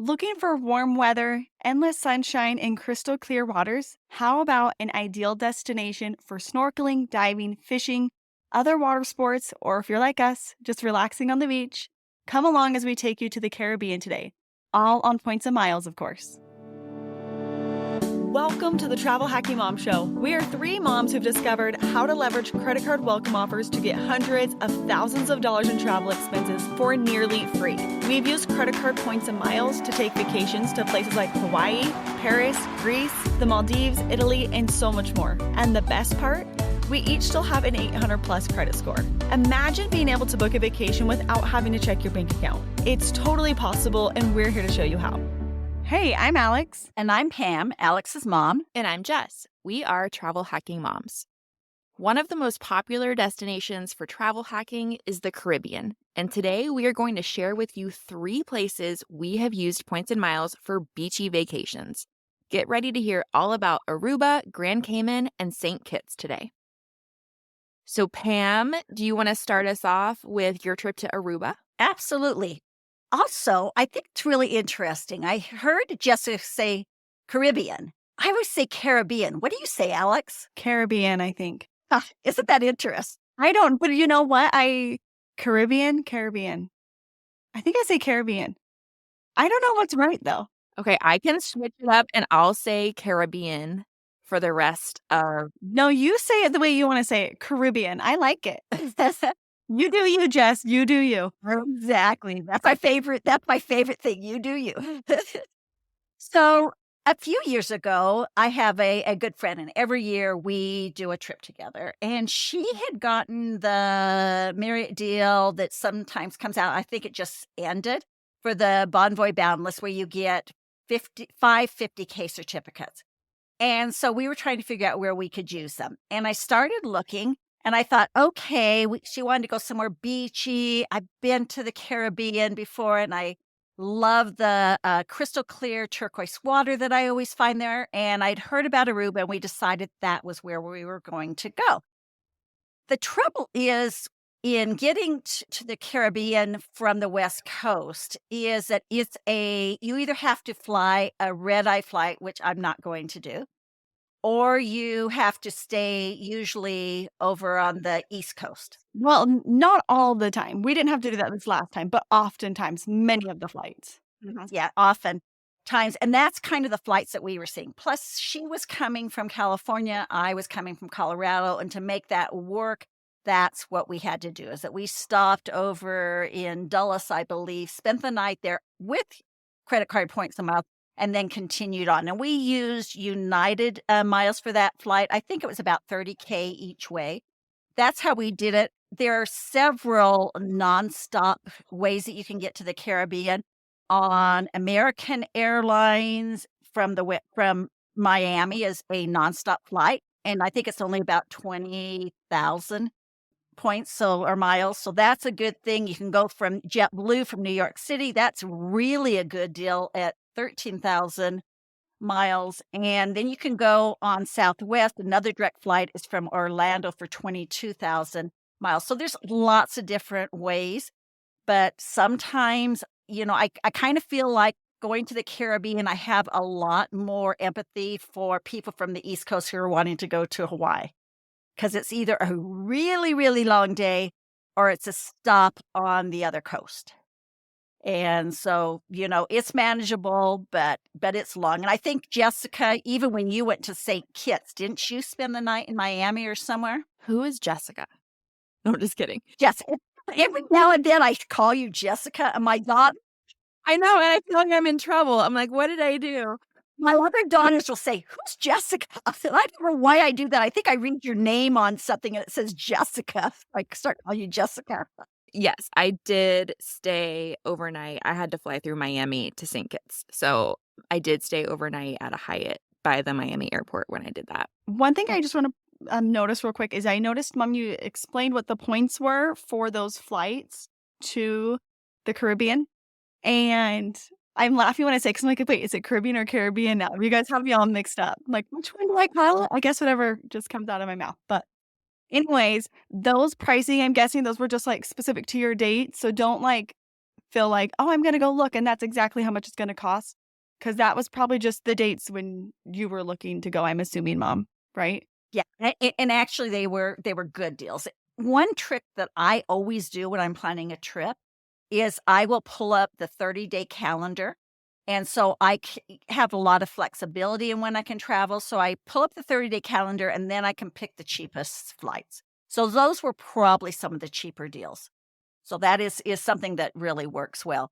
Looking for warm weather, endless sunshine, and crystal clear waters? How about an ideal destination for snorkeling, diving, fishing, other water sports, or if you're like us, just relaxing on the beach? Come along as we take you to the Caribbean today, all on points and miles, of course. Welcome to the Travel Hacking Mom Show. We are three moms who've discovered how to leverage credit card welcome offers to get hundreds of thousands of dollars in travel expenses for nearly free. We've used credit card points and miles to take vacations to places like Hawaii, Paris, Greece, the Maldives, Italy, and so much more. And the best part? We each still have an 800 plus credit score. Imagine being able to book a vacation without having to check your bank account. It's totally possible, and we're here to show you how. Hey, I'm Alex. And I'm Pam, Alex's mom. And I'm Jess. We are Travel Hacking Moms. One of the most popular destinations for travel hacking is the Caribbean. And today we are going to share with you 3 places we have used points and miles for beachy vacations. Get ready to hear all about Aruba, Grand Cayman, and St. Kitts today. So Pam, do you want to start us off with your trip to Aruba? Absolutely. Also, I think it's really interesting. I heard Jessica say Caribbean. I always say Caribbean. What do you say, Alex? Caribbean, I think. Isn't that interesting? I don't, but you know what? Caribbean. I think I say Caribbean. I don't know what's right, though. Okay, I can switch it up and I'll say Caribbean for the rest of... No, you say it the way you want to say it. Caribbean. I like it. You do you, Jess. You do you. Exactly. That's my favorite thing. You do you. So a few years ago, I have a good friend, and every year we do a trip together. And she had gotten the Marriott deal that sometimes comes out. I think it just ended for the Bonvoy Boundless, where you get 5 50K certificates. And so we were trying to figure out where we could use them. And I started looking. And I thought, okay, she wanted to go somewhere beachy. I've been to the Caribbean before, and I love the crystal clear turquoise water that I always find there. And I'd heard about Aruba, and we decided that was where we were going to go. The trouble is in getting to the Caribbean from the West Coast is that you either have to fly a red-eye flight, which I'm not going to do, or you have to stay usually over on the East Coast. Well, not all the time. We didn't have to do that this last time, but oftentimes, many of the flights. Yeah, often times. And that's kind of the flights that we were seeing. Plus, she was coming from California. I was coming from Colorado. And to make that work, that's what we had to do, is that we stopped over in Dulles, I believe, spent the night there with credit card points a month, and then continued on. And we used United miles for that flight. I think it was about 30K each way. That's how we did it. There are several nonstop ways that you can get to the Caribbean on American Airlines from Miami is a nonstop flight. And I think it's only about 20,000 points or miles. So that's a good thing. You can go from JetBlue from New York City. That's really a good deal at 13,000 miles. And then you can go on Southwest. Another direct flight is from Orlando for 22,000 miles. So there's lots of different ways. But sometimes, I kind of feel like going to the Caribbean, I have a lot more empathy for people from the East Coast who are wanting to go to Hawaii, because it's either a really, really long day or it's a stop on the other coast. And so, it's manageable, but it's long. And I think, Jessica, even when you went to St. Kitts, didn't you spend the night in Miami or somewhere? Who is Jessica? No, just kidding. Jessica. Every now and then I call you Jessica, and my daughter. I know, and I feel like I'm in trouble. I'm like, what did I do? My other daughters will say, who's Jessica? And I don't know why I do that. I think I read your name on something and it says Jessica. I start calling you Jessica. Yes, I did stay overnight. I had to fly through Miami to St. Kitts. So I did stay overnight at a Hyatt by the Miami airport when I did that. One thing I just want to notice real quick is I noticed, Mom, you explained what the points were for those flights to the Caribbean. And I'm laughing when I say, because I'm like, wait, is it Caribbean or Caribbean now? You guys have me all mixed up. I'm like, which one do I call it? I guess whatever just comes out of my mouth. But anyways, those pricing, I'm guessing those were just like specific to your date. So don't like feel like, oh, I'm going to go look, and that's exactly how much it's going to cost? Because that was probably just the dates when you were looking to go, I'm assuming, Mom, right? Yeah, and actually they were good deals. One trick that I always do when I'm planning a trip is I will pull up the 30-day calendar, and so have a lot of flexibility in when I can travel, so I pull up the 30-day calendar, and then I can pick the cheapest flights. So those were probably some of the cheaper deals. So that is something that really works well.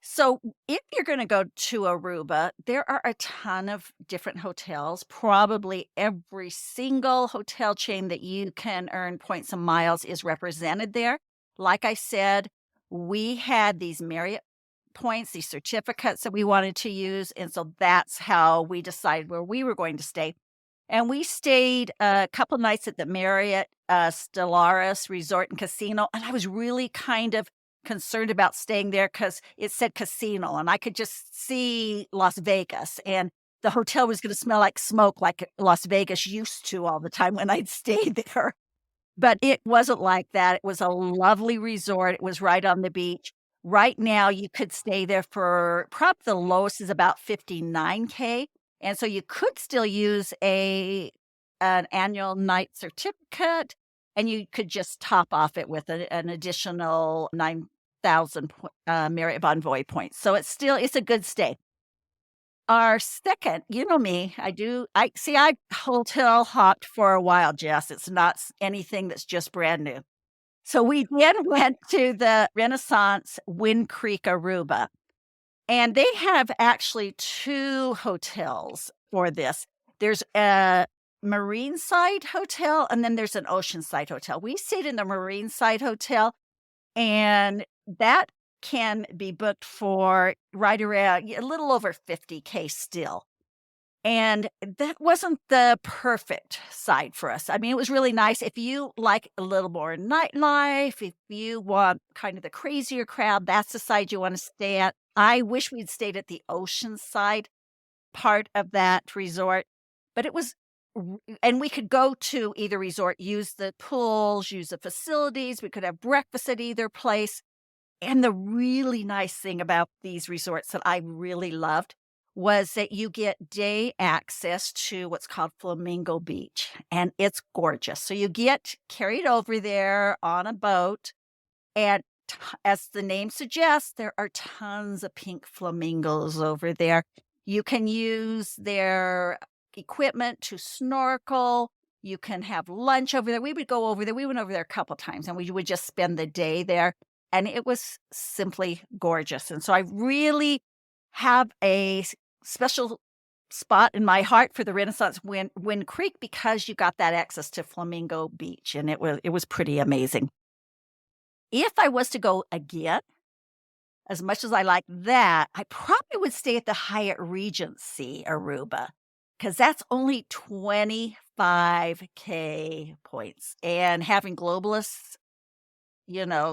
So if you're gonna go to Aruba, there are a ton of different hotels. Probably every single hotel chain that you can earn points and miles is represented there. Like I said, we had these Marriott points, these certificates that we wanted to use, and so that's how we decided where we were going to stay. And we stayed a couple nights at the Marriott Stellaris Resort and Casino, and I was really kind of concerned about staying there because it said casino, and I could just see Las Vegas, and the hotel was gonna smell like smoke like Las Vegas used to all the time when I'd stayed there. But it wasn't like that. It was a lovely resort. It was right on the beach. Right now, you could stay there for probably the lowest is about 59K, and so you could still use an annual night certificate, and you could just top off it with an additional 9,000 Marriott Bonvoy points. So it's a good stay. Our second, you know me, I hotel hopped for a while, Jess. It's not anything that's just brand new. So we then went to the Renaissance Wind Creek Aruba, and they have actually 2 hotels for this. There's a marine side hotel, and then there's an oceanside hotel. We stayed in the marine side hotel, and that can be booked for right around a little over 50K still. And that wasn't the perfect side for us. I mean, it was really nice. If you like a little more nightlife, if you want kind of the crazier crowd, that's the side you want to stay at. I wish we'd stayed at the ocean side part of that resort, but it was, and we could go to either resort, use the pools, use the facilities. We could have breakfast at either place. And the really nice thing about these resorts that I really loved was that you get day access to what's called Flamingo Beach, and it's gorgeous. So you get carried over there on a boat, and as the name suggests, there are tons of pink flamingos over there. You can use their equipment to snorkel. You can have lunch over there. We would go over there. We went over there a couple times, and we would just spend the day there. And it was simply gorgeous. And so I really have a special spot in my heart for the Renaissance Wind Creek because you got that access to Flamingo Beach, and it was pretty amazing. If I was to go again, as much as I like that, I probably would stay at the Hyatt Regency Aruba because that's only 25K points. And having globalist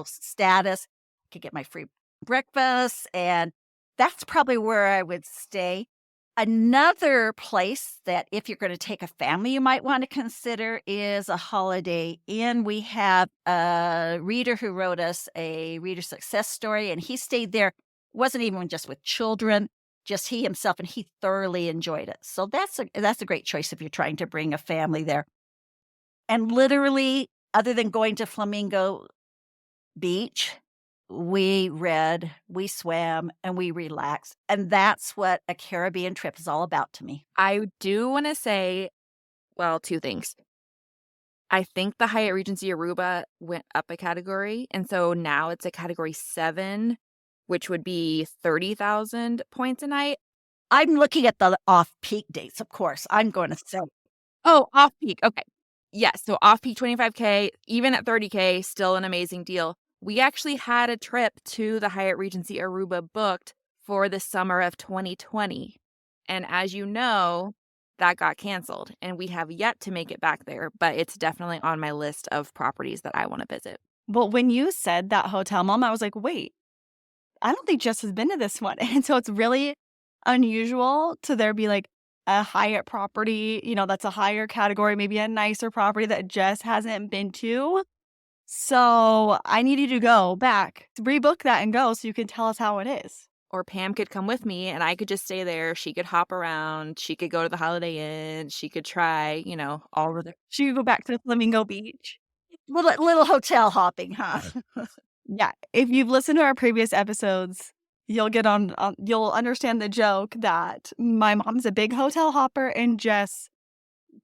status, I could get my free breakfast, and that's probably where I would stay. Another place that if you're going to take a family, you might want to consider is a Holiday Inn. We have a reader who wrote us a reader success story, and he stayed there. It wasn't even just with children, just he himself, and he thoroughly enjoyed it. So that's a great choice if you're trying to bring a family there. And literally, other than going to Flamingo Beach, we read, we swam, and we relaxed. And that's what a Caribbean trip is all about to me. I do want to say, well, 2 things. I think the Hyatt Regency Aruba went up a category, and so now it's a category 7, which would be 30,000 points a night. I'm looking at the off-peak dates, of course. I'm going to say. Oh, off-peak. Okay. Yes, so off-peak 25K, even at 30K, still an amazing deal. We actually had a trip to the Hyatt Regency Aruba booked for the summer of 2020. And as you know, that got canceled, and we have yet to make it back there, but it's definitely on my list of properties that I want to visit. Well, when you said that hotel, Mom, I was like, wait, I don't think Jess has been to this one. And so it's really unusual to there be like a Hyatt property, that's a higher category, maybe a nicer property that Jess hasn't been to. So I need you to go back, rebook that and go so you can tell us how it is. Or Pam could come with me and I could just stay there. She could hop around. She could go to the Holiday Inn. She could try, all of the. Should we go back to Flamingo Beach? Little hotel hopping, huh? Yeah. If you've listened to our previous episodes, you'll get you'll understand the joke that my mom's a big hotel hopper and Jess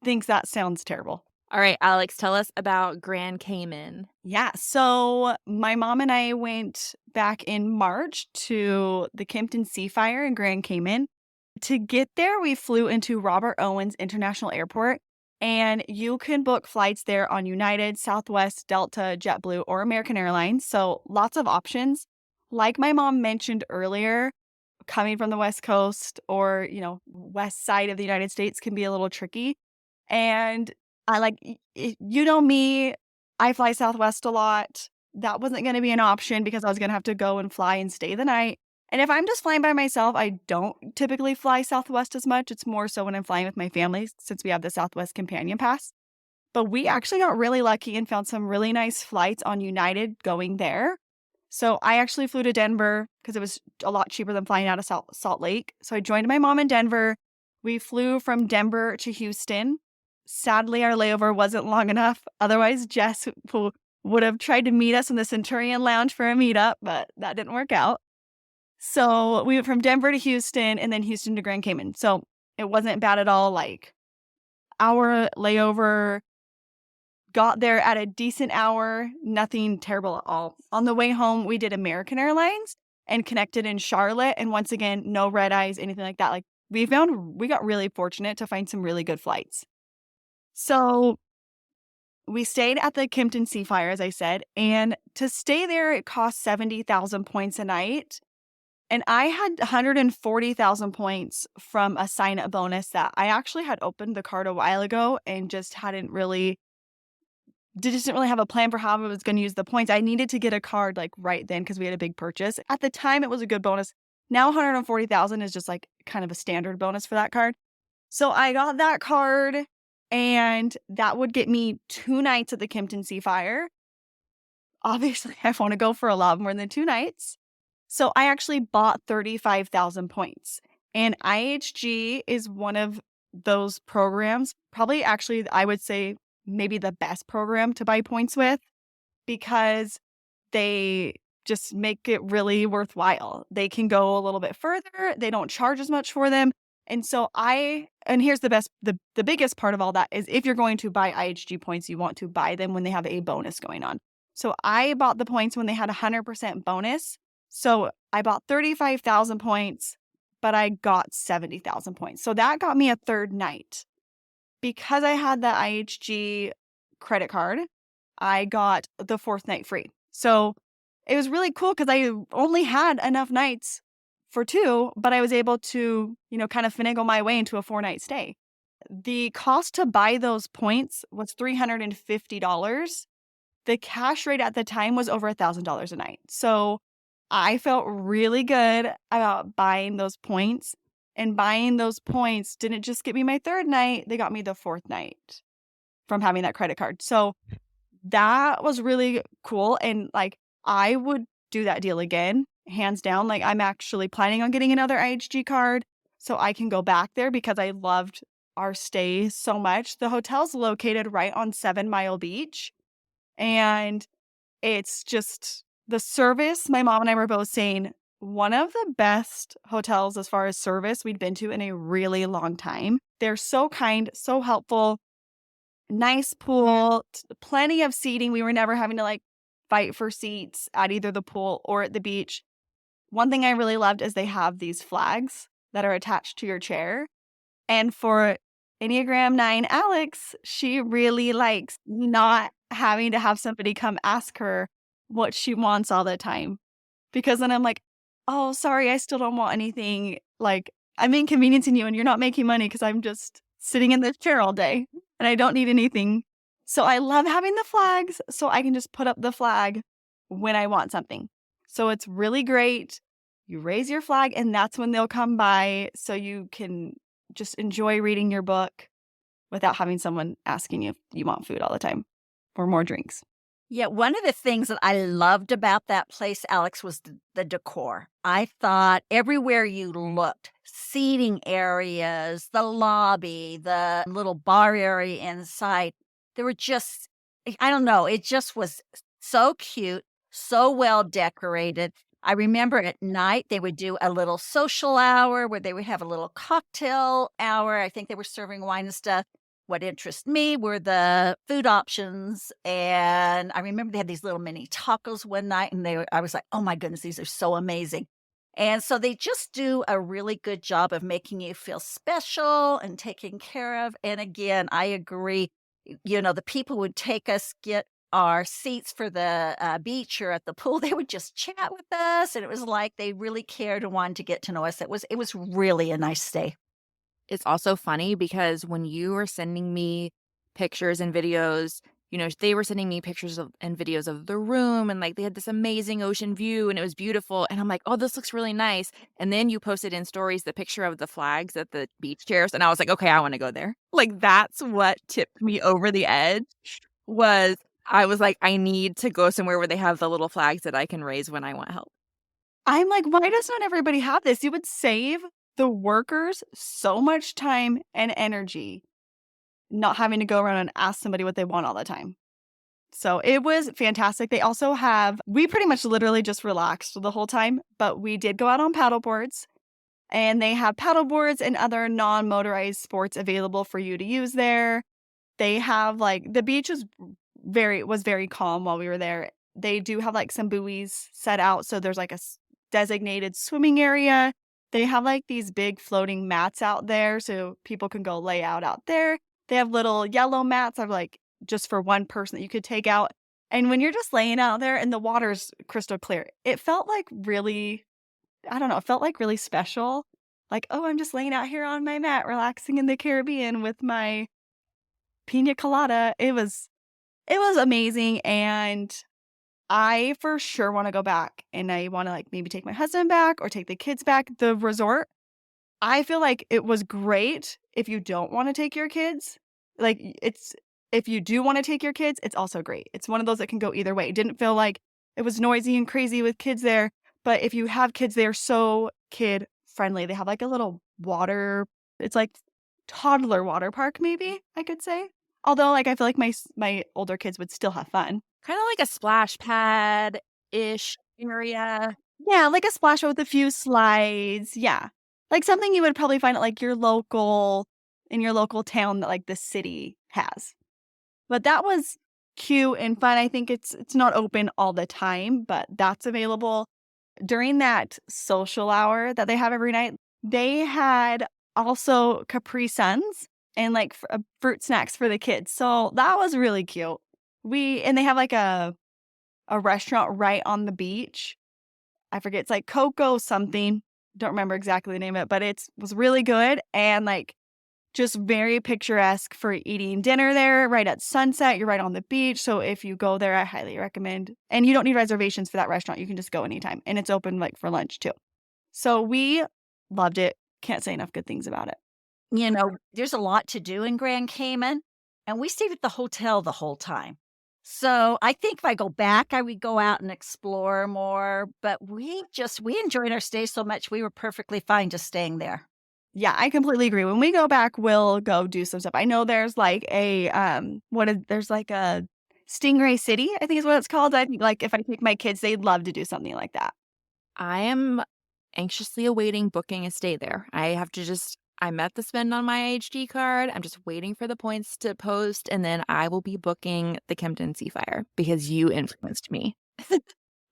thinks that sounds terrible. All right, Alex, tell us about Grand Cayman. Yeah. So my mom and I went back in March to the Kimpton Seafire in Grand Cayman. To get there, we flew into Robert Owens International Airport, and you can book flights there on United, Southwest, Delta, JetBlue, or American Airlines. So lots of options. Like my mom mentioned earlier, coming from the West Coast or, west side of the United States can be a little tricky. And you know me, I fly Southwest a lot. That wasn't going to be an option because I was going to have to go and fly and stay the night. And if I'm just flying by myself, I don't typically fly Southwest as much. It's more so when I'm flying with my family since we have the Southwest Companion Pass. But we actually got really lucky and found some really nice flights on United going there. So I actually flew to Denver because it was a lot cheaper than flying out of Salt Lake. So I joined my mom in Denver. We flew from Denver to Houston. Sadly, our layover wasn't long enough. Otherwise, Jess would have tried to meet us in the Centurion Lounge for a meetup, but that didn't work out. So we went from Denver to Houston and then Houston to Grand Cayman. So it wasn't bad at all. Like our layover, got there at a decent hour, nothing terrible at all. On the way home, we did American Airlines and connected in Charlotte. And once again, no red eyes, anything like that. Like we got really fortunate to find some really good flights. So we stayed at the Kimpton Seafire, as I said, and to stay there, it cost 70,000 points a night. And I had 140,000 points from a sign-up bonus that I actually had opened the card a while ago and just didn't really have a plan for how I was going to use the points. I needed to get a card like right then because we had a big purchase. At the time, it was a good bonus. Now 140,000 is just like kind of a standard bonus for that card. So I got that card and that would get me 2 nights at the Kimpton Seafire. Obviously, I want to go for a lot more than 2 nights. So I actually bought 35,000 points. And IHG is one of those programs, probably actually I would say maybe the best program to buy points with because they just make it really worthwhile. They can go a little bit further. They don't charge as much for them. And so here's the biggest part of all that is if you're going to buy IHG points, you want to buy them when they have a bonus going on. So I bought the points when they had 100% bonus. So I bought 35,000 points, but I got 70,000 points. So that got me a 3rd night. Because I had the IHG credit card, I got the 4th night free. So it was really cool because I only had enough nights for 2, but I was able to, kind of finagle my way into a 4-night stay. The cost to buy those points was $350. The cash rate at the time was over $1,000 a night. So I felt really good about buying those points. And buying those points didn't just get me my 3rd night, they got me the 4th night from having that credit card. So that was really cool. And I would do that deal again, hands down. I'm actually planning on getting another IHG card so I can go back there because I loved our stay so much. The hotel's located right on 7 Mile Beach. And it's just the service. My mom and I were both saying one of the best hotels as far as service we'd been to in a really long time. They're so kind, so helpful, nice pool, plenty of seating. We were never having to fight for seats at either the pool or at the beach. One thing I really loved is they have these flags that are attached to your chair. And for Enneagram 9 Alex, she really likes not having to have somebody come ask her what she wants all the time. Because then I'm like, oh, sorry, I still don't want anything. I'm inconveniencing you and you're not making money because I'm just sitting in this chair all day and I don't need anything. So I love having the flags so I can just put up the flag when I want something. So it's really great. You raise your flag and that's when they'll come by so you can just enjoy reading your book without having someone asking you if you want food all the time or more drinks. Yeah, one of the things that I loved about that place, Alex, was the decor. I thought everywhere you looked, seating areas, the lobby, the little bar area inside, there were just, I don't know, it just was so cute, so well decorated. I remember at night they would do a little social hour where they would have a little cocktail hour. I think they were serving wine and stuff. What interested me were the food options, and I remember they had these little mini tacos one night, and I was like, "Oh my goodness, these are so amazing." And so they just do a really good job of making you feel special and taken care of, and again, I agree, the people would take us, get our seats for the, beach or at the pool, they would just chat with us, and it was like they really cared and wanted to get to know us. It was really a nice stay. It's also funny because when you were sending me pictures and videos, they were sending me pictures and videos of the room and like they had this amazing ocean view and it was beautiful. And I'm like, oh, this looks really nice. And then you posted in stories the picture of the flags at the beach chairs. And I was like, okay, I want to go there. Like that's what tipped me over the edge was I was like, I need to go somewhere where they have the little flags that I can raise when I want help. I'm like, why does not everybody have this? You would save the workers so much time and energy not having to go around and ask somebody what they want all the time. So it was fantastic. They also we pretty much literally just relaxed the whole time, but we did go out on paddle boards and they have paddle boards and other non-motorized sports available for you to use there. They have the beach was very calm while we were there. They do have some buoys set out. So there's designated swimming area. They have these big floating mats out there so people can go lay out there. They have little yellow mats of just for one person that you could take out. And when you're just laying out there and the water's crystal clear, it felt really, I don't know, it felt really special. Like, oh, I'm just laying out here on my mat, relaxing in the Caribbean with my pina colada. It was amazing. And I for sure want to go back and I want to maybe take my husband back or take the kids back. The resort, I feel like it was great if you don't want to take your kids. If you do want to take your kids, it's also great. It's one of those that can go either way. It didn't feel like it was noisy and crazy with kids there, but if you have kids, they're so kid friendly. They have a little water, it's like toddler water park maybe, I could say. Although I feel like my older kids would still have fun. Kind of like a splash pad-ish area. Yeah, like a splash with a few slides, yeah. Like something you would probably find at, in your local town that, the city has. But that was cute and fun. I think it's not open all the time, but that's available. During that social hour that they have every night, they had also Capri Suns and, fruit snacks for the kids. So that was really cute. And they have, a restaurant right on the beach. I forget, it's Coco something. Don't remember exactly the name of it, but it was really good and just very picturesque for eating dinner there right at sunset. You're right on the beach. So if you go there, I highly recommend. And you don't need reservations for that restaurant. You can just go anytime. And it's open for lunch too. So we loved it. Can't say enough good things about it. There's a lot to do in Grand Cayman, and we stayed at the hotel the whole time. So I think if I go back, I would go out and explore more, but we enjoyed our stay so much, we were perfectly fine just staying there. Yeah, I completely agree. When we go back, we'll go do some stuff. I know there's there's a Stingray City, I think is what it's called. I think if I take my kids, they'd love to do something like that. I am anxiously awaiting booking a stay there. I met the spend on my IHG card. I'm just waiting for the points to post, and then I will be booking the Kimpton Seafire because you influenced me.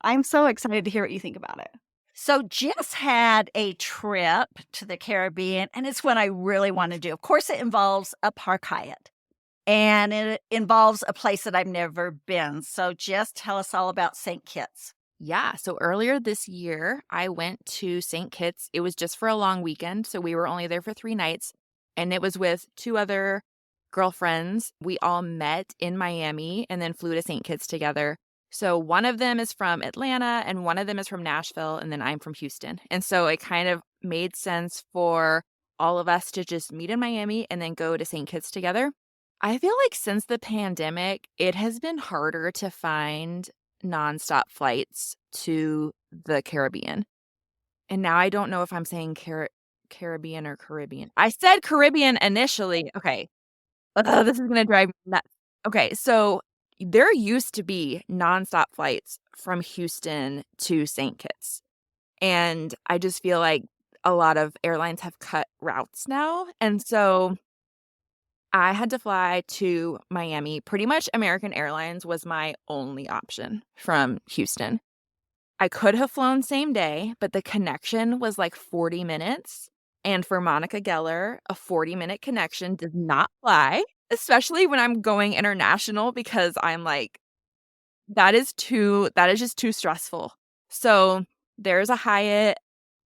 I'm so excited to hear what you think about it. So Jess had a trip to the Caribbean, and it's one I really want to do. Of course, it involves a Park Hyatt, and it involves a place that I've never been. So Jess, tell us all about St. Kitts. Yeah, so earlier this year, I went to St. Kitts. It was just for a long weekend, so we were only there for 3 nights, and it was with 2 other girlfriends. We all met in Miami and then flew to St. Kitts together. So one of them is from Atlanta and one of them is from Nashville, and then I'm from Houston. And so it kind of made sense for all of us to just meet in Miami and then go to St. Kitts together. I feel like since the pandemic, it has been harder to find nonstop flights to the Caribbean. And now I don't know if I'm saying Caribbean or Caribbean. I said Caribbean initially. Okay. This is gonna drive me nuts. Okay, so there used to be nonstop flights from Houston to St. Kitts, and I just feel like a lot of airlines have cut routes now, and so I had to fly to Miami. Pretty much American Airlines was my only option from Houston. I could have flown same day, but the connection was like 40 minutes. And for Monica Geller, a 40-minute connection does not fly, especially when I'm going international because I'm like, that is just too stressful. So there's a Hyatt,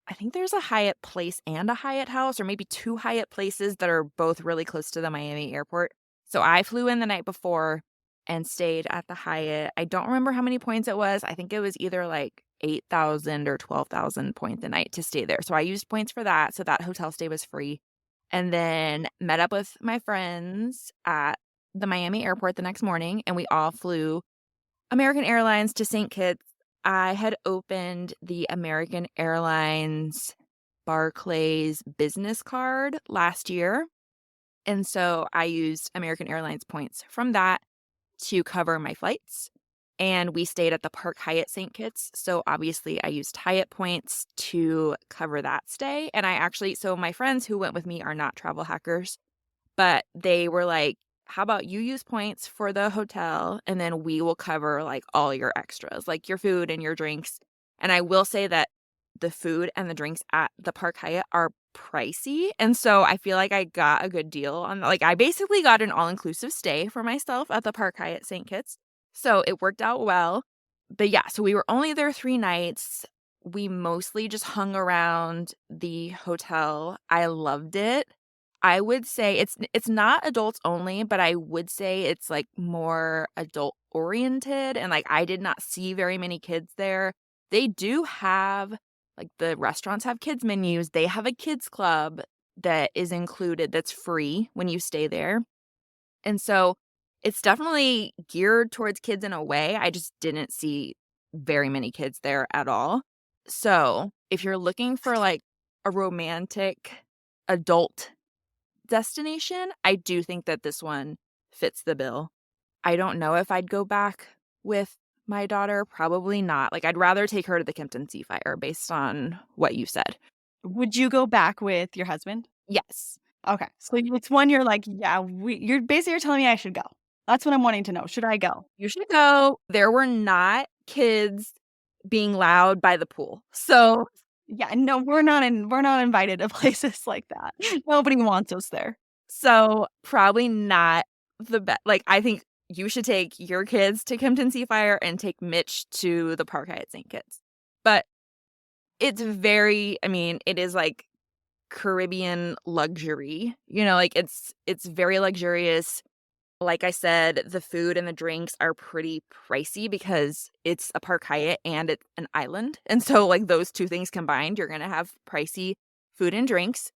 I think there's a Hyatt Place and a Hyatt House, or maybe two Hyatt Places that are both really close to the Miami airport. So I flew in the night before and stayed at the Hyatt. I don't remember how many points it was. I think it was either like 8,000 or 12,000 points a night to stay there. So I used points for that. So that hotel stay was free. And then met up with my friends at the Miami airport the next morning, and we all flew American Airlines to St. Kitts. I had opened the American Airlines Barclays business card last year. And so I used American Airlines points from that to cover my flights. And we stayed at the Park Hyatt St. Kitts. So obviously I used Hyatt points to cover that stay. And so my friends who went with me are not travel hackers, but they were like, how about you use points for the hotel and then we will cover like all your extras, like your food and your drinks. And I will say that the food and the drinks at the Park Hyatt are pricey. And so I feel like I got a good deal on, like, I basically got an all-inclusive stay for myself at the Park Hyatt St. Kitts. So it worked out well. But yeah, so we were only there 3 nights. We mostly just hung around the hotel. I loved it. I would say it's not adults only, but I would say it's like more adult oriented, and like I did not see very many kids there. They do have, like, the restaurants have kids menus. They have a kids club that is included that's free when you stay there. And so it's definitely geared towards kids in a way. I just didn't see very many kids there at all. So if you're looking for like a romantic adult destination, I do think that this one fits the bill. I don't know if I'd go back with my daughter. Probably not. Like, I'd rather take her to the Kimpton Seafire based on what you said. Would you go back with your husband? Yes. Okay. So it's one you're like, yeah, you're telling me I should go. That's what I'm wanting to know. Should I go? You should go. There were not kids being loud by the pool. So Yeah, no, we're not invited to places like that. Nobody wants us there. So probably not the best. Like, I think you should take your kids to Kimpton Seafire and take Mitch to the Park Hyatt St. Kitts. But it's it is like Caribbean luxury. Like it's very luxurious. Like I said, the food and the drinks are pretty pricey because it's a Park Hyatt and it's an island. And so like those two things combined, you're going to have pricey food and drinks.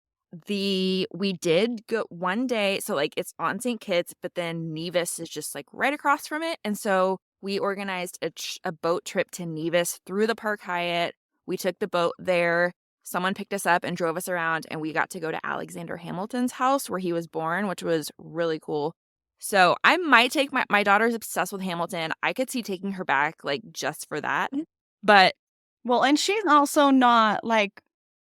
We did go one day, so like it's on St. Kitts, but then Nevis is just like right across from it. And so we organized a boat trip to Nevis through the Park Hyatt. We took the boat there. Someone picked us up and drove us around, and we got to go to Alexander Hamilton's house where he was born, which was really cool. So I might take my daughter's obsessed with Hamilton. I could see taking her back like just for that. But well, and she's also not like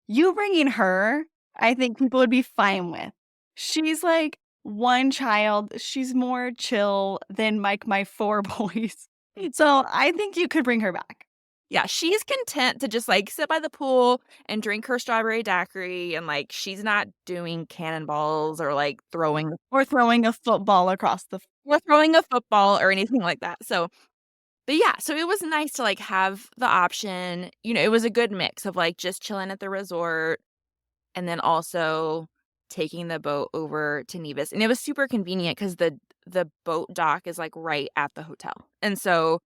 you bringing her. I think people would be fine with. She's like one child. She's more chill than like my 4 boys. So I think you could bring her back. Yeah, she's content to just like sit by the pool and drink her strawberry daiquiri, and like she's not doing cannonballs or like throwing a football across the or throwing a football or anything like that. So, but yeah, so it was nice to like have the option. It was a good mix of like just chilling at the resort and then also taking the boat over to Nevis. And it was super convenient because the boat dock is like right at the hotel. And so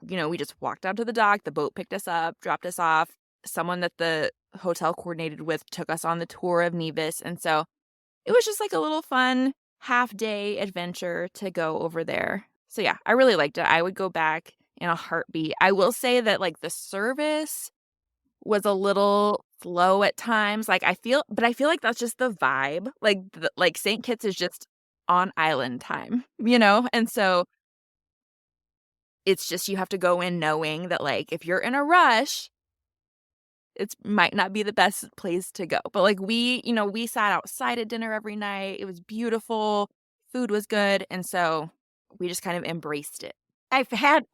we just walked out to the dock, the boat picked us up, dropped us off. Someone that the hotel coordinated with took us on the tour of Nevis. And so it was just like a little fun half-day adventure to go over there. So, yeah, I really liked it. I would go back in a heartbeat. I will say that, like, the service was a little slow at times. I feel like that's just the vibe. Like St. Kitts is just on island time, you know? And so it's just you have to go in knowing that, like, if you're in a rush, it might not be the best place to go. But, like, we sat outside at dinner every night. It was beautiful. Food was good. And so we just kind of embraced it. I've had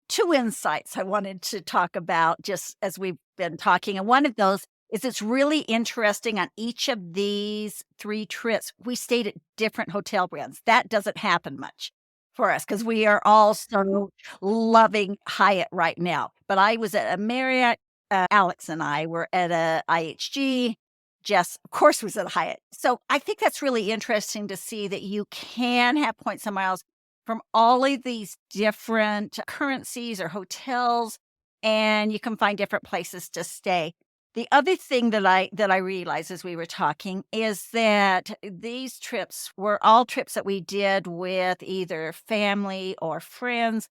two insights I wanted to talk about just as we've been talking. And one of those is it's really interesting on each of these 3 trips, we stayed at different hotel brands. That doesn't happen much for us because we are all so loving Hyatt right now. But I was at a Marriott. Alex and I were at a IHG. Jess, of course, was at a Hyatt. So I think that's really interesting to see that you can have points and miles from all of these different currencies or hotels, and you can find different places to stay. The other thing that I realized as we were talking is that these trips were all trips that we did with either family or friends.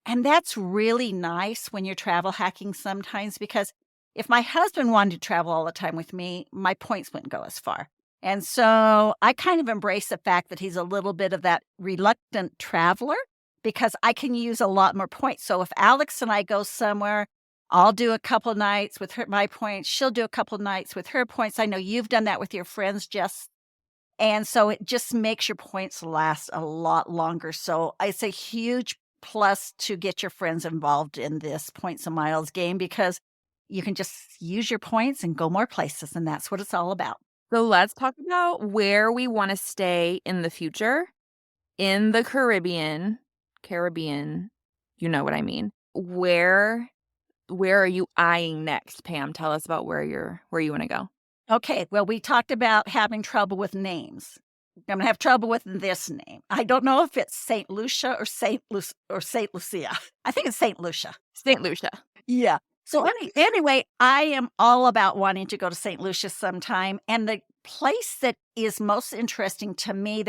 And that's really nice when you're travel hacking sometimes because if my husband wanted to travel all the time with me, my points wouldn't go as far. And so I kind of embrace the fact that he's a little bit of that reluctant traveler because I can use a lot more points. So if Alex and I go somewhere, I'll do a couple nights with my points. She'll do a couple nights with her points. I know you've done that with your friends, Jess. And so it just makes your points last a lot longer. So it's a huge plus to get your friends involved in this points and miles game because you can just use your points and go more places. And that's what it's all about. So let's talk about where we want to stay in the future in the Caribbean, you know what I mean. Where are you eyeing next, Pam? Tell us about where you want to go. Okay, well, we talked about having trouble with names. I'm gonna have trouble with this name. I don't know if it's St. Lucia or St. Lucia. I think it's St. Lucia. St. Lucia. Yeah. So anyway, I am all about wanting to go to St. Lucia sometime. And the place that is most interesting to me,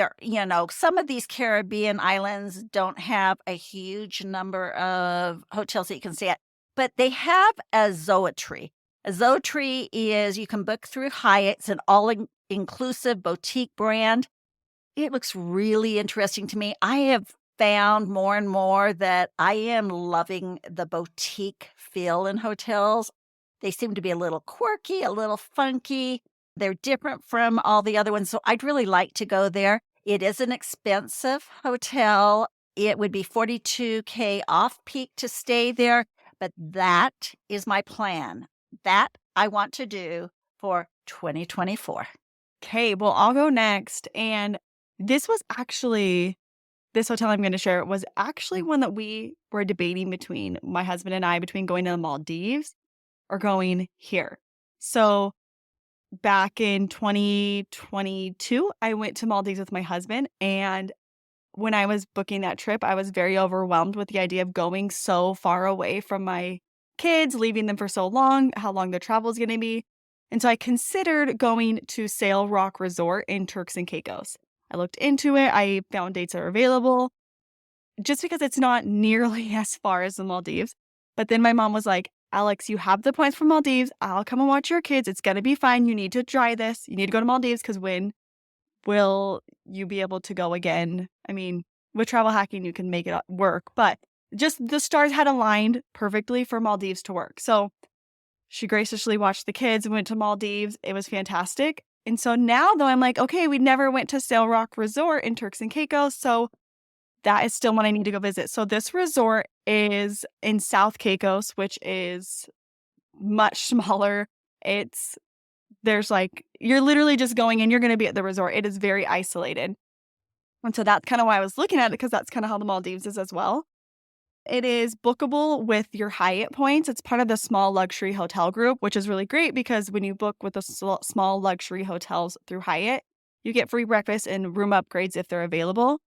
some of these Caribbean islands don't have a huge number of hotels that you can stay at, but they have a Zoetree. A Zoetree is you can book through Hyatt. It's an all-inclusive boutique brand. It looks really interesting to me. I have found more and more that I am loving the boutique feel in hotels. They seem to be a little quirky, a little funky. They're different from all the other ones. So I'd really like to go there. It is an expensive hotel. It would be $42,000 off peak to stay there. But that is my plan. That I want to do for 2024. Okay, well, I'll go next. And this hotel I'm going to share was actually one that we were debating between my husband and I between going to the Maldives or going here. So back in 2022, I went to Maldives with my husband. And when I was booking that trip, I was very overwhelmed with the idea of going so far away from my kids, leaving them for so long, how long the travel is going to be. And so I considered going to Sail Rock Resort in Turks and Caicos. I looked into it. I found dates that are available just because it's not nearly as far as the Maldives. But then my mom was like, Alex, you have the points for Maldives. I'll come and watch your kids. It's going to be fine. You need to try this. You need to go to Maldives because when will you be able to go again? I mean, with travel hacking, you can make it work. But just the stars had aligned perfectly for Maldives to work. So she graciously watched the kids and went to Maldives. It was fantastic. And so now, though, I'm like, okay, we never went to Sail Rock Resort in Turks and Caicos. So that is still one I need to go visit. So this resort is in South Caicos, which is much smaller. You're literally just going and you're going to be at the resort. It is very isolated. And so that's kind of why I was looking at it because that's kind of how the Maldives is as well. It is bookable with your Hyatt points. It's part of the small luxury hotel group, which is really great because when you book with the small luxury hotels through Hyatt, you get free breakfast and room upgrades if they're available.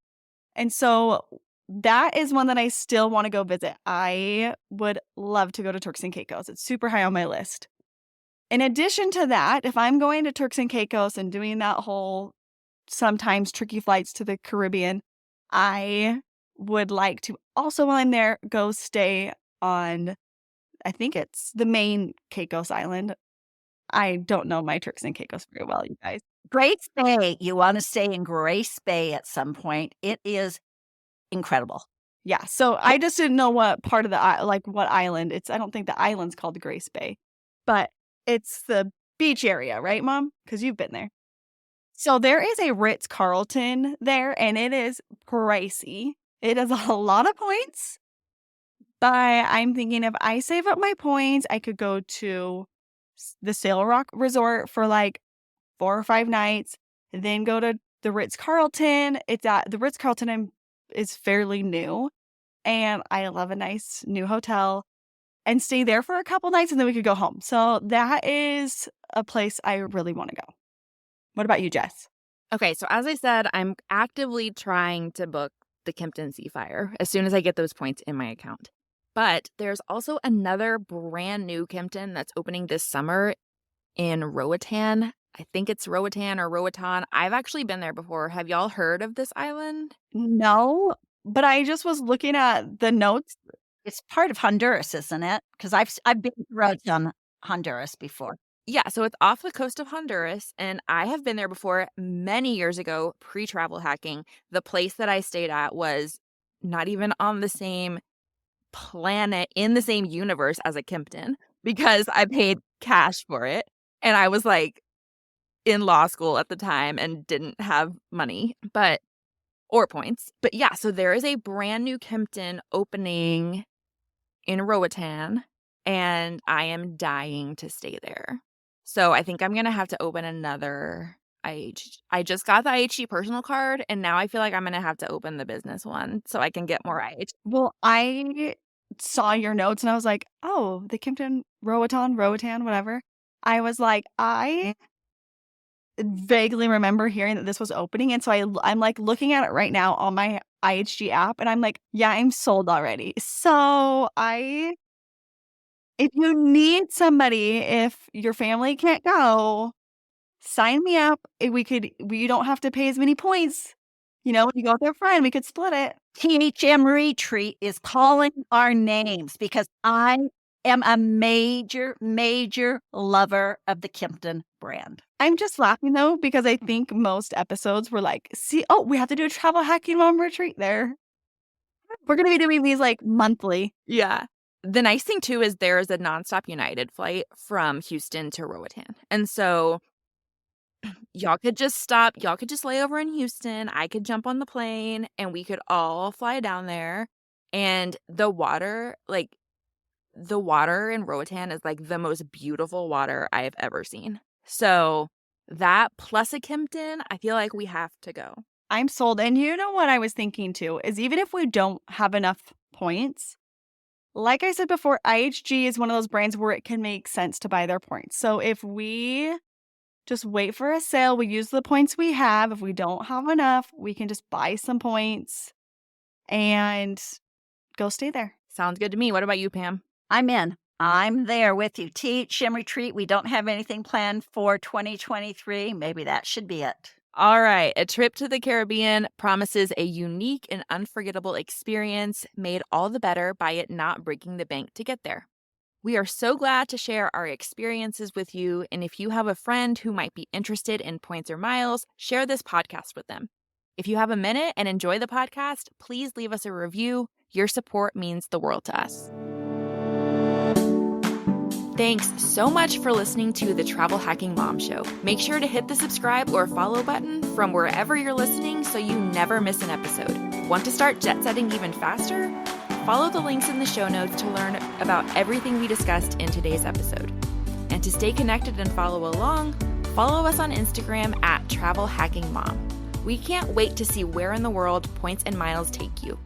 And so that is one that I still want to go visit. I would love to go to Turks and Caicos. It's super high on my list. In addition to that, if I'm going to Turks and Caicos and doing that whole sometimes tricky flights to the Caribbean, I would like to also, while I'm there, go stay on, I think it's the main Caicos Island. I don't know my Turks and Caicos very well, you guys. Grace Bay. You want to stay in Grace Bay at some point. It is incredible. Yeah, so I just didn't know what part of what island. I don't think the island's called the Grace Bay, but it's the beach area, right, Mom? Because you've been there. So there is a Ritz-Carlton there, and it is pricey. It has a lot of points, but I'm thinking if I save up my points, I could go to the Sail Rock Resort for like 4 or 5 nights, and then go to the Ritz-Carlton. The Ritz-Carlton is fairly new, and I love a nice new hotel, and stay there for a couple nights, and then we could go home. So that is a place I really want to go. What about you, Jess? Okay, so as I said, I'm actively trying to book the Kimpton Seafire as soon as I get those points in my account. But there's also another brand new Kimpton that's opening this summer in Roatan. I think it's Roatan or Roatan. I've actually been there before. Have y'all heard of this island? No, but I just was looking at the notes. It's part of Honduras, isn't it? Because I've been to Roatan, Honduras before. Yeah, so it's off the coast of Honduras, and I have been there before many years ago, pre-travel hacking. The place that I stayed at was not even on the same planet, in the same universe as a Kimpton, because I paid cash for it, and I was like in law school at the time and didn't have money, or points. But yeah, so there is a brand new Kimpton opening in Roatan, and I am dying to stay there. So I think I'm going to have to open another IHG. I just got the IHG personal card, and now I feel like I'm going to have to open the business one so I can get more IHG. Well, I saw your notes, and I was like, oh, the Kimpton, Roatan, whatever. I was like, I vaguely remember hearing that this was opening, and so I'm like looking at it right now on my IHG app, and I'm like, yeah, I'm sold already. So if you need somebody, if your family can't go, sign me up. We don't have to pay as many points. You know, when you go with a friend, we could split it. THM Retreat is calling our names because I am a major, major lover of the Kimpton brand. I'm just laughing though, because I think most episodes were like, we have to do a travel hacking mom retreat there. We're going to be doing these like monthly. Yeah. The nice thing, too, is there is a nonstop United flight from Houston to Roatan. And so y'all could just lay over in Houston. I could jump on the plane and we could all fly down there. And the water in Roatan is like the most beautiful water I have ever seen. So that plus a Kimpton, I feel like we have to go. I'm sold. And you know what I was thinking, too, is even if we don't have enough points, like I said before, IHG is one of those brands where it can make sense to buy their points. So if we just wait for a sale, we use the points we have. If we don't have enough, we can just buy some points and go stay there. Sounds good to me. What about you, Pam? I'm in. I'm there with you. THM Retreat. We don't have anything planned for 2023. Maybe that should be it. All right, a trip to the Caribbean promises a unique and unforgettable experience, made all the better by it not breaking the bank to get there. We are so glad to share our experiences with you, and if you have a friend who might be interested in points or miles, share this podcast with them. If you have a minute and enjoy the podcast, please leave us a review. Your support means the world to us. Thanks so much for listening to the Travel Hacking Mom Show. Make sure to hit the subscribe or follow button from wherever you're listening so you never miss an episode. Want to start jet setting even faster? Follow the links in the show notes to learn about everything we discussed in today's episode. And to stay connected and follow along, follow us on Instagram at Travel Hacking Mom. We can't wait to see where in the world points and miles take you.